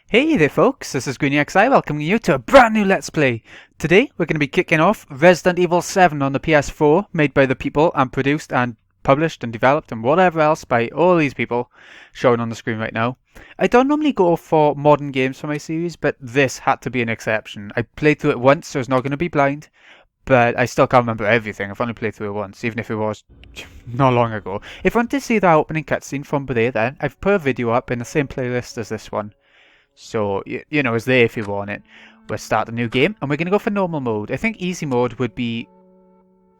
Hey there folks, this is GreenyXI welcoming you to a brand new Let's Play. Today we're going to be kicking off Resident Evil 7 on the PS4, made by the people and produced and published and developed and whatever else by all these people shown on the screen right now. I don't normally go for modern games for my series, but this had to be an exception. I played through it once, so I was not going to be blind, but I still can't remember everything. I've only played through it once, even if it was not long ago. If you want to see that opening cutscene from there then, I've put a video up in the same playlist as this one. So, you know, it's there if you want it. We'll start a new game, and we're going to go for normal mode. I think easy mode would be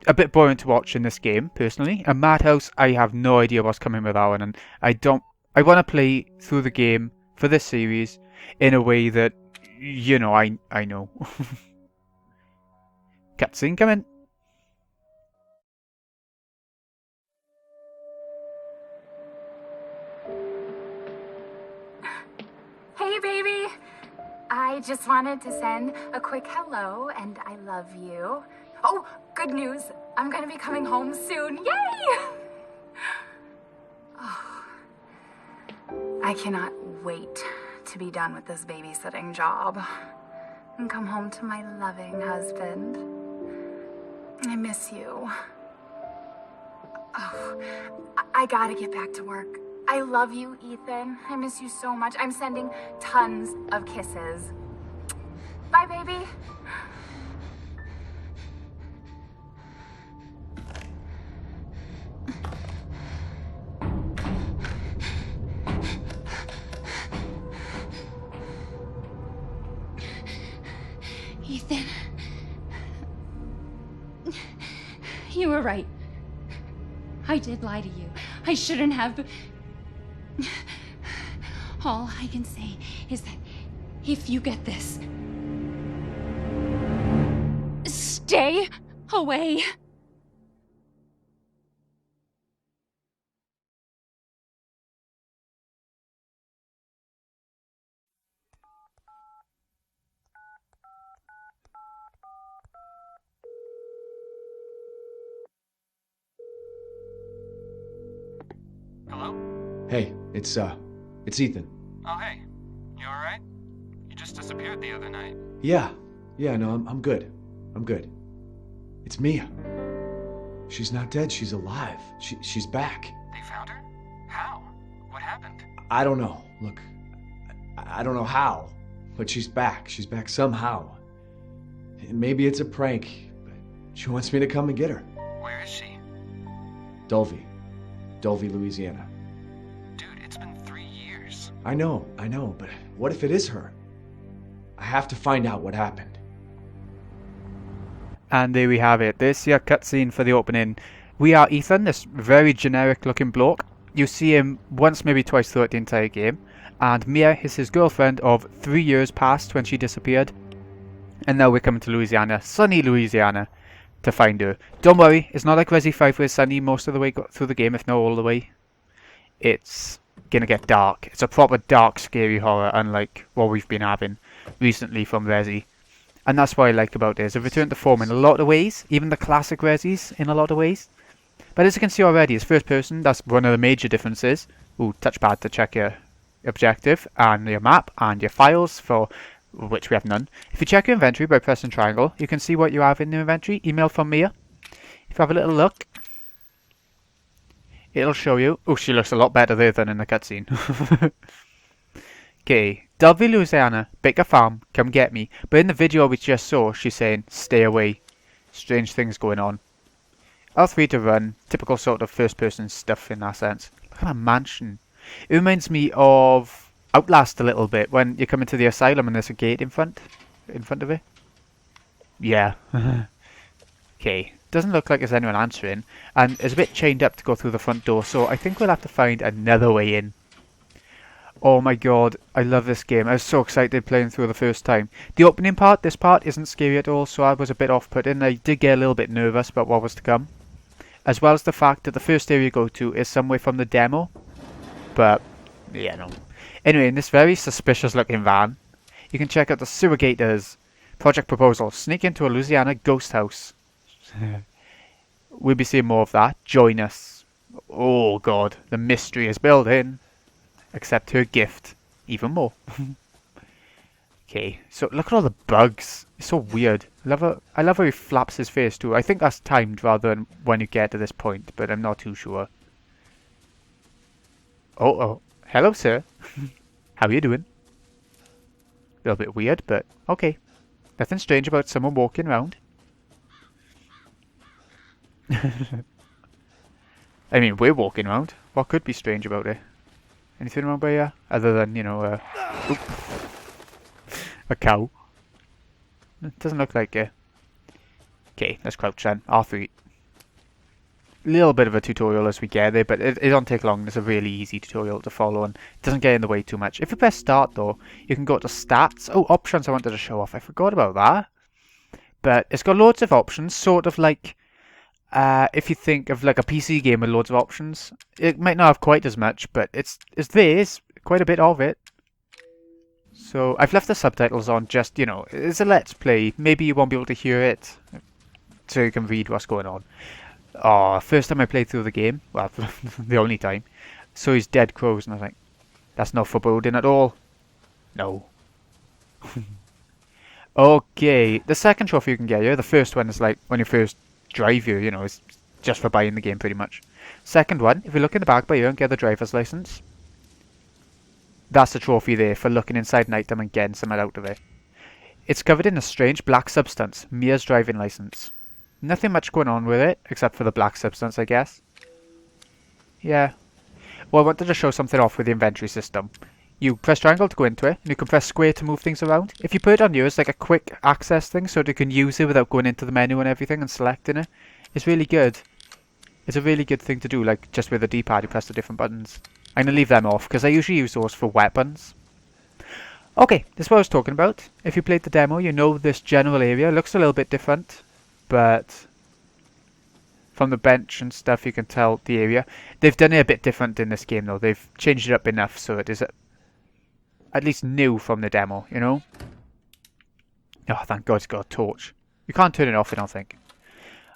a bit boring to watch in this game, personally. And Madhouse, I have no idea what's coming with that one, and I want to play through the game for this series in a way that, you know, I know. Cutscene coming. Hey, baby! I just wanted to send a quick hello and I love you. Oh, good news! I'm gonna be coming home soon. Yay! Oh, I cannot wait to be done with this babysitting job and come home to my loving husband. I miss you. Oh, I gotta get back to work. I love you, Ethan. I miss you so much. I'm sending tons of kisses. Bye, baby. Ethan. You were right. I did lie to you. I shouldn't have. All I can say is that if you get this, stay away. Hello? Hey, it's Ethan. Oh, hey. You alright? You just disappeared the other night. Yeah, no, I'm good. I'm good. It's Mia. She's not dead, she's alive. She's back. They found her? How? What happened? I don't know. Look, I don't know how, but she's back. She's back somehow. Maybe it's a prank, but she wants me to come and get her. Where is she? Dulvey, Louisiana. Dude, it's been 3 years. I know, but what if it is her? I have to find out what happened. And there we have it. There's your cutscene for the opening. We are Ethan, this very generic looking bloke. You see him once, maybe twice throughout the entire game. And Mia is his girlfriend of 3 years past when she disappeared. And now we're coming to Louisiana, sunny Louisiana, to find her. Don't worry, it's not like Resi 5 where it's sunny most of the way through the game, if not all the way. It's gonna get dark. It's a proper dark, scary horror, unlike what we've been having recently from Resi. And that's what I like about this. A return to form in a lot of ways, even the classic Resis in a lot of ways. But as you can see already, it's first person, that's one of the major differences. Ooh, touchpad to check your objective, and your map, and your files, for which we have none. If you check your inventory by pressing triangle, you can see what you have in the inventory. Email from Mia. If you have a little look, it'll show you. Oh, she looks a lot better there than in the cutscene. Okay, Dulvey, Louisiana, Baker Farm, come get me. But in the video we just saw, she's saying, stay away. Strange things going on. L3 to run, typical sort of first person stuff in that sense. Look at that mansion. It reminds me of Outlast a little bit, when you come into the asylum and there's a gate in front of it. Yeah. Okay, doesn't look like there's anyone answering, and it's a bit chained up to go through the front door, so I think we'll have to find another way in. Oh my god, I love this game. I was so excited playing through the first time. The opening part, this part, isn't scary at all, so I was a bit off-putting. I did get a little bit nervous about what was to come. As well as the fact that the first area you go to is somewhere from the demo. But, yeah, no. Anyway, in this very suspicious looking van, you can check out the sewer gators. Project proposal, sneak into a Louisiana ghost house. We'll be seeing more of that. Join us. Oh god, the mystery is building. Accept her gift. Even more. Okay, so look at all the bugs. It's so weird. I love how he flaps his face too. I think that's timed rather than when you get to this point, but I'm not too sure. Oh, hello, sir. How are you doing? A little bit weird, but okay. Nothing strange about someone walking around. I mean, we're walking around. What could be strange about it? Anything around by here? Other than, you know, a cow. It doesn't look like it. Okay, let's crouch then. R3. Little bit of a tutorial as we get there, but it don't take long. It's a really easy tutorial to follow and it doesn't get in the way too much. If you press start though, you can go to stats. Oh, options I wanted to show off. I forgot about that. But it's got loads of options, sort of like if you think of like a PC game with loads of options. It might not have quite as much, but there's quite a bit of it. So I've left the subtitles on just, you know, it's a let's play. Maybe you won't be able to hear it, so you can read what's going on. Oh, first time I played through the game, well, the only time, so he's dead crows, and I was like, that's not foreboding at all. No. Okay, the second trophy you can get here, the first one is like when you first drive here, you know, it's just for buying the game pretty much. Second one, if you look in the back by here and get the driver's license, that's the trophy there for looking inside an item and getting something out of it. It's covered in a strange black substance, Mia's driving license. Nothing much going on with it, except for the black substance, I guess. Yeah. Well, I wanted to show something off with the inventory system. You press triangle to go into it, and you can press square to move things around. If you put it on you, it's like a quick access thing, so that you can use it without going into the menu and everything and selecting it. It's really good. It's a really good thing to do, like just with the D-pad, you press the different buttons. I'm going to leave them off, because I usually use those for weapons. Okay, this is what I was talking about. If you played the demo, you know this general area looks a little bit different. But from the bench and stuff, you can tell the area. They've done it a bit different in this game, though. They've changed it up enough so it is at least new from the demo, you know? Oh, thank God it's got a torch. You can't turn it off, I don't think.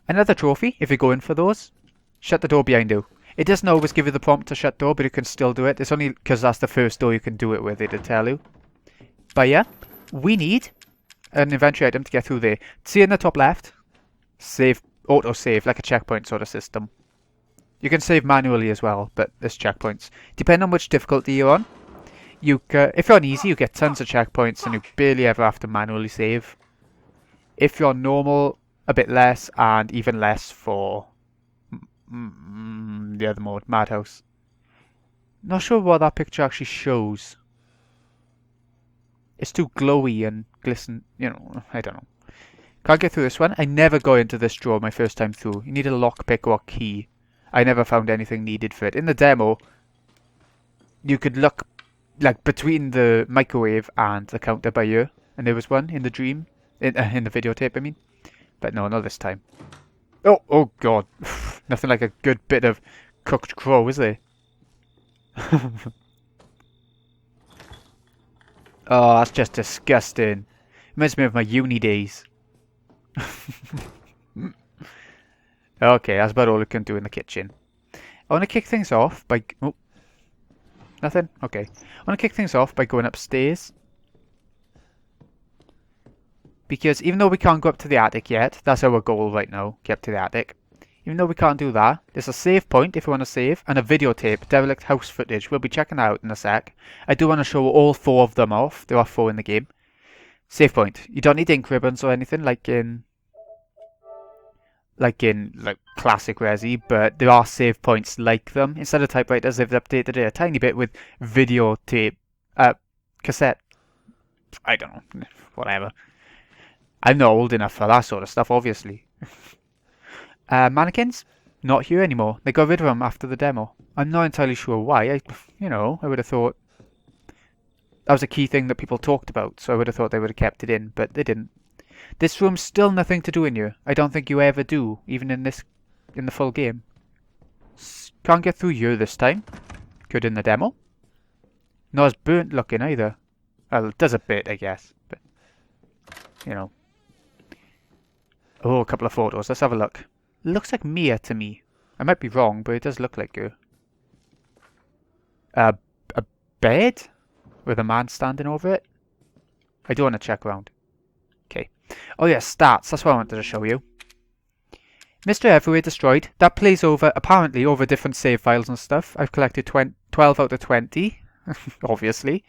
Another trophy, if you go in for those. Shut the door behind you. It doesn't always give you the prompt to shut door, but you can still do it. It's only because that's the first door you can do it with, it'll tell you. But yeah, we need an inventory item to get through there. See in the top left? Save, auto-save, like a checkpoint sort of system. You can save manually as well, but there's checkpoints. Depending on which difficulty you're on, if you're on easy, you get tons of checkpoints and you barely ever have to manually save. If you're on normal, a bit less, and even less for the other mode, Madhouse. Not sure what that picture actually shows. It's too glowy and glisten, you know, I don't know. Can't get through this one. I never go into this drawer my first time through. You need a lockpick or a key. I never found anything needed for it. In the demo, you could look like between the microwave and the counter by here, and there was one in the dream, in the videotape, I mean. But no, not this time. Oh God, nothing like a good bit of cooked crow, is there? Oh, that's just disgusting. Reminds me of my uni days. Okay, that's about all we can do in the kitchen. I want to kick things off by... Oh, nothing? Okay. I want to kick things off by going upstairs. Because even though we can't go up to the attic yet, that's our goal right now, get up to the attic. Even though we can't do that, there's a save point if you want to save, and a videotape, Derelict house footage. We'll be checking that out in a sec. I do want to show all 4 of them off. There are 4 in the game. Save point. You don't need ink ribbons or anything like in classic Resi, but there are save points like them. Instead of typewriters, they've updated it a tiny bit with videotape, cassette. I don't know, whatever. I'm not old enough for that sort of stuff, obviously. Mannequins? Not here anymore. They got rid of them after the demo. I'm not entirely sure why. I would have thought that was a key thing that people talked about, so I would have thought they would have kept it in, but they didn't. This room's still nothing to do in here. I don't think you ever do, even in the full game. Can't get through here this time. Good in the demo. Not as burnt looking either. Well, it does a bit, I guess, but you know. Oh, a couple of photos. Let's have a look. Looks like Mia to me. I might be wrong, but it does look like her. A bed with a man standing over it. I do want to check around. Okay. Oh yeah, stats. That's what I wanted to show you. Mr. Everywhere destroyed. That plays over, apparently, over different save files and stuff. I've collected 12 out of 20, obviously.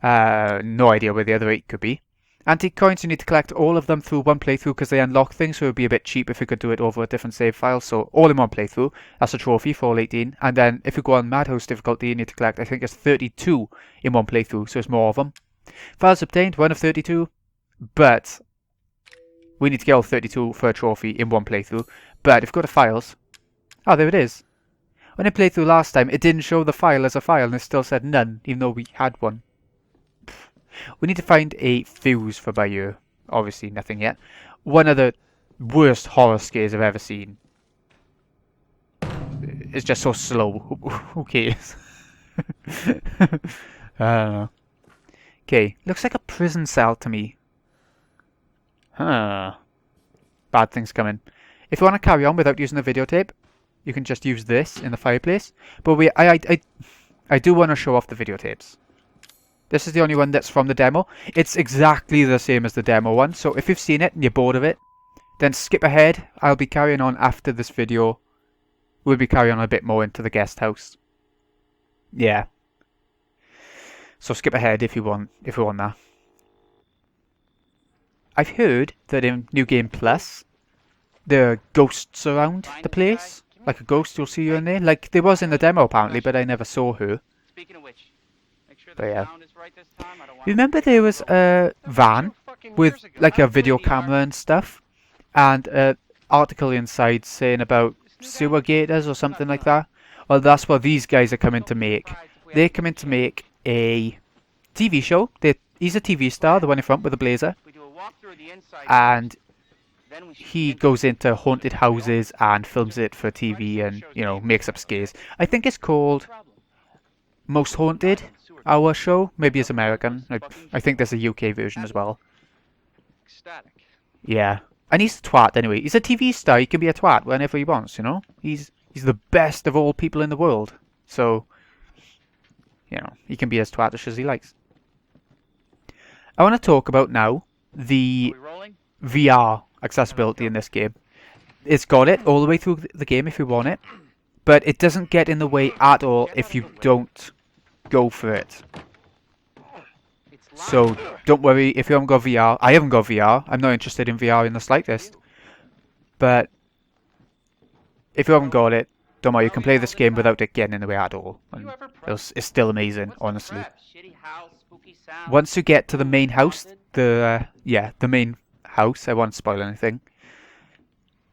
No idea where the other 8 could be. Antique coins, you need to collect all of them through one playthrough because they unlock things, so it would be a bit cheap if you could do it over a different save file. So all in one playthrough. That's a trophy for all 18. And then if you go on Madhouse difficulty, you need to collect, I think it's 32 in one playthrough, so it's more of them. Files obtained, 1 of 32. But we need to get all 32 for a trophy in one playthrough. But if you go to files, oh, there it is. When I played through last time, it didn't show the file as a file, and it still said none, even though we had one. We need to find a fuse for Bayeux. Obviously, nothing yet. One of the worst horror scares I've ever seen. It's just so slow. Who cares? I don't know. Okay, looks like a prison cell to me. Huh. Bad things coming. If you want to carry on without using the videotape, you can just use this in the fireplace. But I do want to show off the videotapes. This is the only one that's from the demo. It's exactly the same as the demo one. So if you've seen it and you're bored of it, then skip ahead. I'll be carrying on after this video. We'll be carrying on a bit more into the guest house. Yeah. So skip ahead if you want that. I've heard that in New Game Plus, there are ghosts around the place. Like a ghost, you'll see you in there. Like there was in the demo apparently, but I never saw her. Speaking of which, make sure But the yeah. sound is right this time. I don't want Remember there was a van with like a video camera and stuff, and an article inside saying about sewer gators or something like that? Well, that's what these guys are coming to make. They're coming to make a TV show. He's a TV star, the one in front with the blazer, we do a walkthrough of the inside. and Then we should he goes into haunted houses and films it for TV and, you know, makes up scares. I think it's called Most Haunted, our show. Maybe it's American. I think there's a UK version as well. Ecstatic. Yeah. And he's a twat anyway. He's a TV star. He can be a twat whenever he wants, you know? He's the best of all people in the world. So, you know, he can be as twatish as he likes. I want to talk about now the Are we rolling? VR accessibility in this game. It's got it all the way through the game if you want it, but it doesn't get in the way at all if you don't go for it. So don't worry if you haven't got VR. I haven't got VR. I'm not interested in VR in the slightest. But if you haven't got it, don't worry. You can play this game without it getting in the way at all. And it's still amazing, honestly. Shitty house, spooky sound. Once you get to the main house, the main house, I won't spoil anything,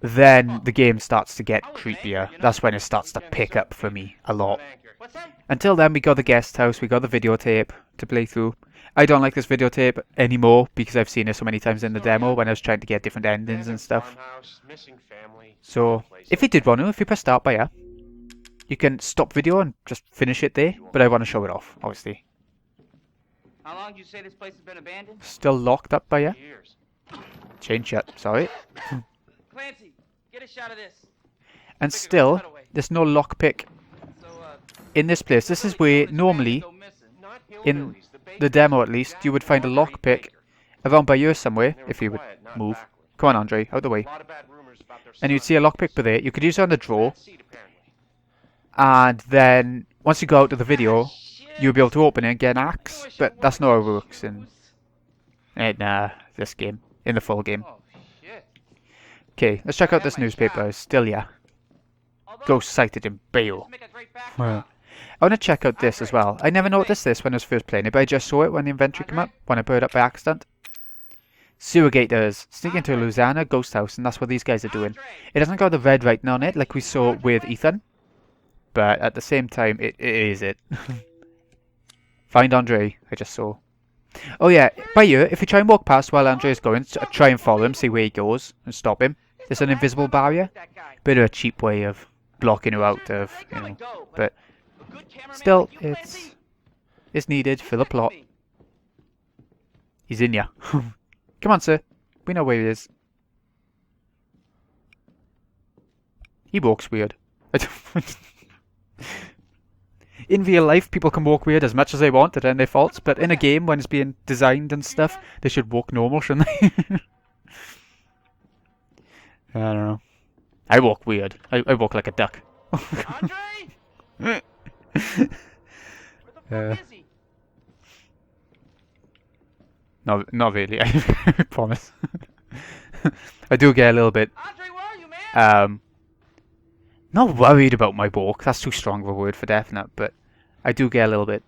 then the game starts to get creepier. That's when it starts to pick up for me a lot. What's that? Until then, we got the guest house, we got the videotape to play through. I don't like this videotape anymore because I've seen it so many times in the demo when I was trying to get different endings and stuff. So, if you did want to, if you press start by here, you can stop video and just finish it there, but I want to show it off, obviously. How long do you say this place has been abandoned? Still locked up by here. Years. Change it, sorry. Clancy, get a shot of this. And still, there's no lockpick So, in this place. This is where normally, in the demo at least, you would find a lockpick around by here somewhere, if you would move. Come on, Andre, out the way. And you'd see a lockpick by there. You could use it on the drawer, and then once you go out of the video, you'll be able to open it and get an axe. But that's not how it works in this game, in the full game. Okay, let's check out this newspaper. It's still here. Ghost sighted in Bayeux. I want to check out this as well. I never noticed this when I was first playing it, but I just saw it when the inventory came up, when I put it up by accident. Sewer gators. Sneak into a Louisiana ghost house, and that's what these guys are doing. It hasn't got the red writing on it, like we saw with Ethan. But at the same time, it is it. Find Andre, I just saw. Oh yeah, by here, if you try and walk past while Andre is going, try and follow him, see where he goes, and stop him. There's an invisible barrier. Bit of a cheap way of blocking you out of, you know, but still, it's needed for the plot. He's in ya. Come on, sir. We know where he is. He walks weird. in real life, people can walk weird as much as they want, and then their faults. But in a game, when it's being designed and stuff, they should walk normal, shouldn't they? I don't know. I walk weird. I walk like a duck. Andre? Where the fuck is he? No, not really. I promise. I do get a little bit. Andre, where are you, man? Not worried about my walk. That's too strong of a word for definite. But I do get a little bit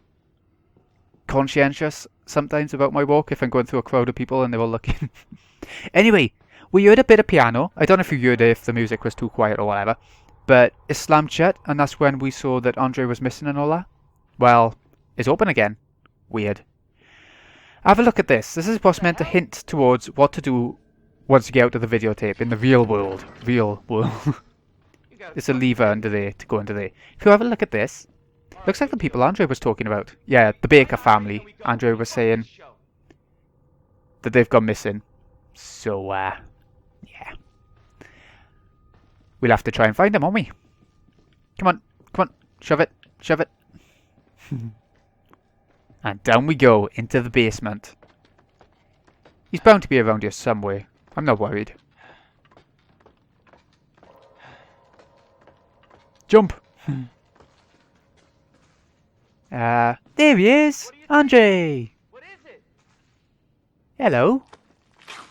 conscientious sometimes about my walk if I'm going through a crowd of people and they're all looking. Anyway, we heard a bit of piano. I don't know if you heard it, if the music was too quiet or whatever. But it slammed shut, and that's when we saw that Andre was missing and all that. Well, it's open again. Weird. Have a look at this. This is what's meant to hint towards what to do once you get out of the videotape in the real world. Real world. There's a lever under there to go under there. If you have a look at this, looks like the people Andre was talking about. Yeah, the Baker family. Andre was saying that they've gone missing. So, yeah. We'll have to try and find them, won't we? Come on, shove it. And down we go, into the basement. He's bound to be around here somewhere. I'm not worried. Jump! There he is! Andre! What is it? Hello?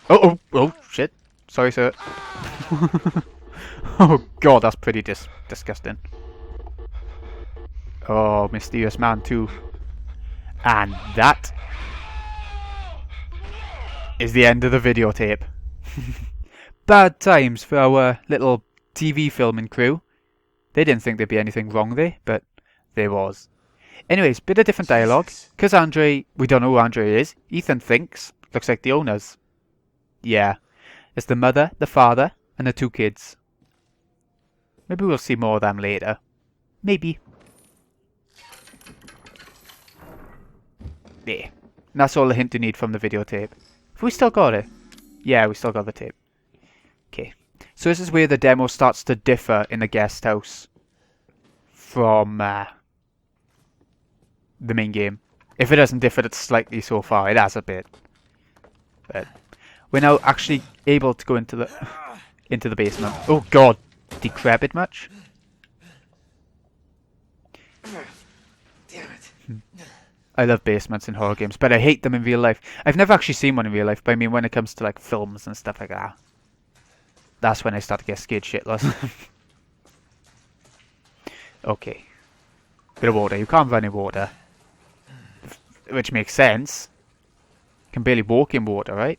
Oh, shit. Sorry, sir. Oh god, that's pretty disgusting. Oh, mysterious man too. And that is the end of the videotape. Bad times for our little TV filming crew. They didn't think there'd be anything wrong there, but there was. Anyways, bit of different dialogue. Because Andre, we don't know who Andre is. Ethan thinks, looks like the owners. Yeah, it's the mother, the father, and the 2 kids. Maybe we'll see more of them later. Maybe. There. And that's all the hint you need from the videotape. Have we still got it? Yeah, we still got the tape. Okay. So this is where the demo starts to differ in the guest house from the main game. If it hasn't differed slightly so far, it has a bit. But we're now actually able to go into the basement. Oh god, decrepit much? Damn it. I love basements in horror games, but I hate them in real life. I've never actually seen one in real life, but I mean when it comes to like films and stuff like that. That's when I start to get scared shitless. Okay. Bit of water. You can't run in water. Which makes sense. You can barely walk in water, right?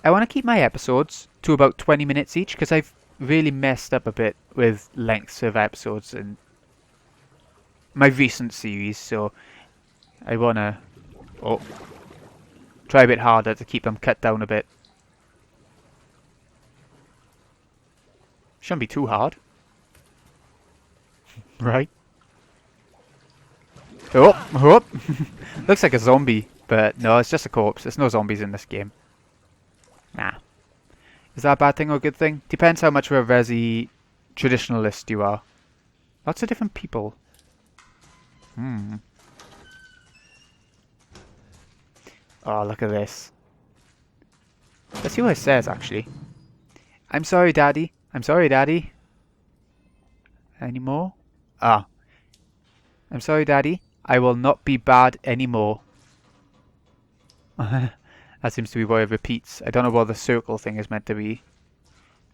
I want to keep my episodes to about 20 minutes each, because I've really messed up a bit with lengths of episodes in my recent series, so I want to try a bit harder to keep them cut down a bit. Shouldn't be too hard. Right? Oh! Looks like a zombie, but no, it's just a corpse. There's no zombies in this game. Nah. Is that a bad thing or a good thing? Depends how much of a Resi traditionalist you are. Lots of different people. Oh, look at this. Let's see what it says, actually. I'm sorry, Daddy. I'm sorry, Daddy. Any more? Ah. I'm sorry, Daddy. I will not be bad anymore. That seems to be what it repeats. I don't know what the circle thing is meant to be.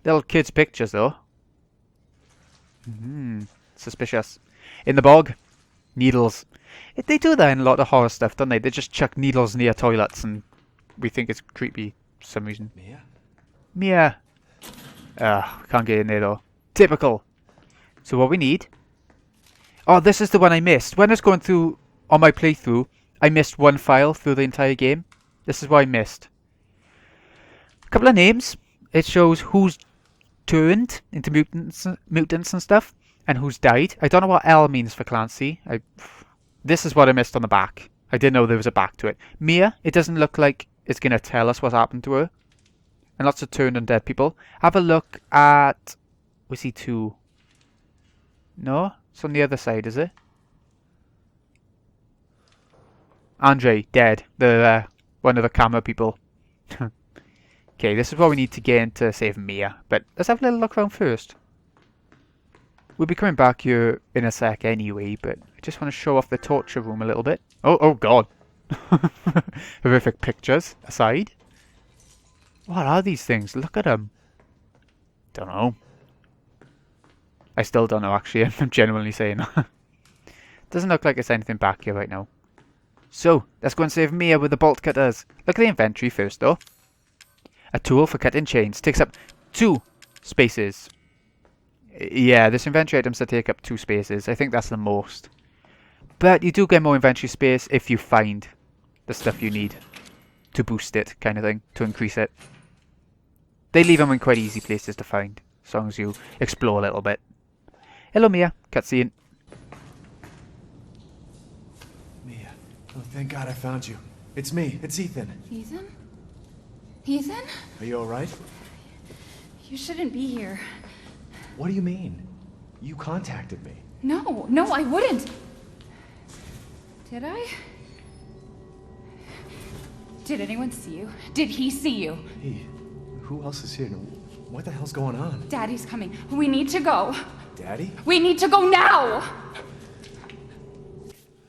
Little kids' pictures, though. Suspicious. In the bog. Needles. They do that in a lot of horror stuff, don't they? They just chuck needles near toilets and we think it's creepy for some reason. Mia. Can't get in there though. Typical. So what we need... Oh, this is the one I missed. When I was going through on my playthrough, I missed one file through the entire game. This is what I missed. A couple of names. It shows who's turned into mutants and stuff, and who's died. I don't know what L means for Clancy. This is what I missed on the back. I didn't know there was a back to it. Mia, it doesn't look like it's going to tell us what happened to her. And lots of turned and dead people. Have a look at... We see 2. No? It's on the other side, is it? Andre, dead. The one of the camera people. Okay, this is what we need to get in to save Mia. But let's have a little look around first. We'll be coming back here in a sec anyway, but I just want to show off the torture room a little bit. Oh god. Horrific pictures aside. What are these things? Look at them. Don't know. I still don't know, actually. I'm genuinely saying. Doesn't look like there's anything back here right now. So, let's go and save Mia with the bolt cutters. Look at the inventory first, though. A tool for cutting chains. Takes up 2 spaces. Yeah, there's inventory items that take up 2 spaces. I think that's the most. But you do get more inventory space if you find the stuff you need to boost it, kind of thing, to increase it. They leave them in quite easy places to find, as long as you explore a little bit. Hello, Mia. Cutscene. Mia. Oh, thank God I found you. It's me. It's Ethan. Ethan? Ethan? Are you alright? You shouldn't be here. What do you mean? You contacted me. No, I wouldn't. Did I? Did anyone see you? Did he see you? Hey, who else is here? What the hell's going on? Daddy's coming. We need to go. Daddy? We need to go now!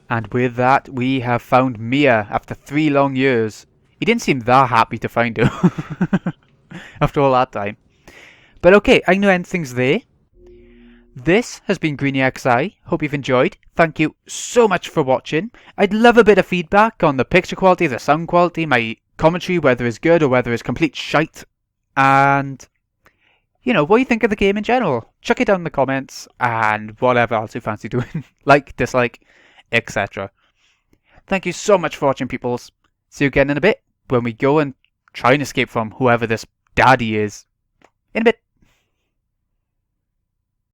And with that, we have found Mia after 3 long years. He didn't seem that happy to find her after all that time. But okay, I'm going to end things there. This has been GreenyXI. Hope you've enjoyed. Thank you so much for watching. I'd love a bit of feedback on the picture quality, the sound quality, my commentary, whether it's good or whether it's complete shite. And, you know, what you think of the game in general. Chuck it down in the comments and whatever else you fancy doing. Like, dislike, etc. Thank you so much for watching, peoples. See you again in a bit when we go and try and escape from whoever this daddy is. In a bit.